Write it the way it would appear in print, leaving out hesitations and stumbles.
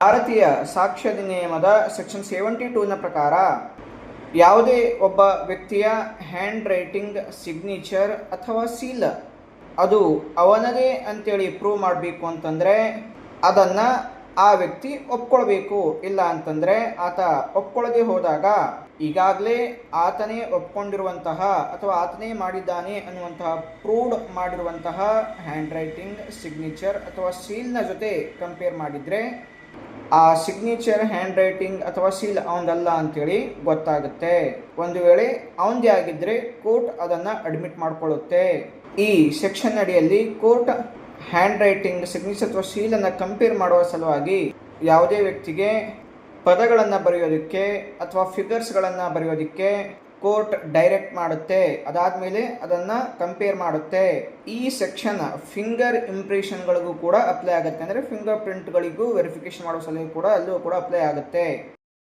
ಭಾರತೀಯ ಸಾಕ್ಷ್ಯ ಅಧಿನಿಯಮದ ಸೆಕ್ಷನ್ 72ನ ಪ್ರಕಾರ ಯಾವುದೇ ಒಬ್ಬ ವ್ಯಕ್ತಿಯ ಹ್ಯಾಂಡ್ ರೈಟಿಂಗ್, ಸಿಗ್ನೇಚರ್ ಅಥವಾ ಸೀಲ್ ಅದು ಅವನದೇ ಅಂತೇಳಿ ಪ್ರೂವ್ ಮಾಡಬೇಕು ಅಂತಂದರೆ ಅದನ್ನು ಆ ವ್ಯಕ್ತಿ ಒಪ್ಕೊಳ್ಬೇಕು. ಇಲ್ಲ ಅಂತಂದರೆ ಆತ ಒಪ್ಕೊಳ್ಳದೆ ಹೋದಾಗ ಈಗಾಗಲೇ ಆತನೇ ಒಪ್ಕೊಂಡಿರುವಂತಹ ಅಥವಾ ಆತನೇ ಮಾಡಿದ್ದಾನೆ ಅನ್ನುವಂತಹ ಪ್ರೂವ್ಡ್ ಮಾಡಿರುವಂತಹ ಹ್ಯಾಂಡ್ ರೈಟಿಂಗ್, ಸಿಗ್ನೇಚರ್ ಅಥವಾ ಸೀಲ್ನ ಜೊತೆ ಕಂಪೇರ್ ಮಾಡಿದರೆ ಆ ಸಿಗ್ನೇಚರ್, ಹ್ಯಾಂಡ್ ರೈಟಿಂಗ್ ಅಥವಾ ಸೀಲ್ ಅವನದಲ್ಲ ಅಂತೇಳಿ ಗೊತ್ತಾಗುತ್ತೆ. ಒಂದು ವೇಳೆ ಅವನದೇ ಆಗಿದ್ದರೆ ಕೋರ್ಟ್ ಅದನ್ನು ಅಡ್ಮಿಟ್ ಮಾಡಿಕೊಳ್ಳುತ್ತೆ. ಈ ಸೆಕ್ಷನ್ ಅಡಿಯಲ್ಲಿ ಕೋರ್ಟ್ ಹ್ಯಾಂಡ್ ರೈಟಿಂಗ್, ಸಿಗ್ನೇಚರ್ ಅಥವಾ ಸೀಲನ್ನು ಕಂಪೇರ್ ಮಾಡುವ ಸಲುವಾಗಿ ಯಾವುದೇ ವ್ಯಕ್ತಿಗೆ ಪದಗಳನ್ನು ಬರೆಯೋದಕ್ಕೆ ಅಥವಾ ಫಿಗರ್ಸ್ಗಳನ್ನು ಬರೆಯೋದಕ್ಕೆ ಕೋರ್ಟ್ ಡೈರೆಕ್ಟ್ ಮಾಡುತ್ತೆ. ಅದಾದಮೇಲೆ ಅದನ್ನು ಕಂಪೇರ್ ಮಾಡುತ್ತೆ. ಈ ಸೆಕ್ಷನ್ ಫಿಂಗರ್ ಇಂಪ್ರೆಷನ್ಗಳಿಗೂ ಕೂಡ ಅಪ್ಲೈ ಆಗುತ್ತೆ. ಅಂದರೆ ಫಿಂಗರ್ ಪ್ರಿಂಟ್ಗಳಿಗೂ ವೆರಿಫಿಕೇಶನ್ ಮಾಡೋ ಸಲುವಾಗಿ ಕೂಡ ಅಲ್ಲೂ ಕೂಡ ಅಪ್ಲೈ ಆಗುತ್ತೆ.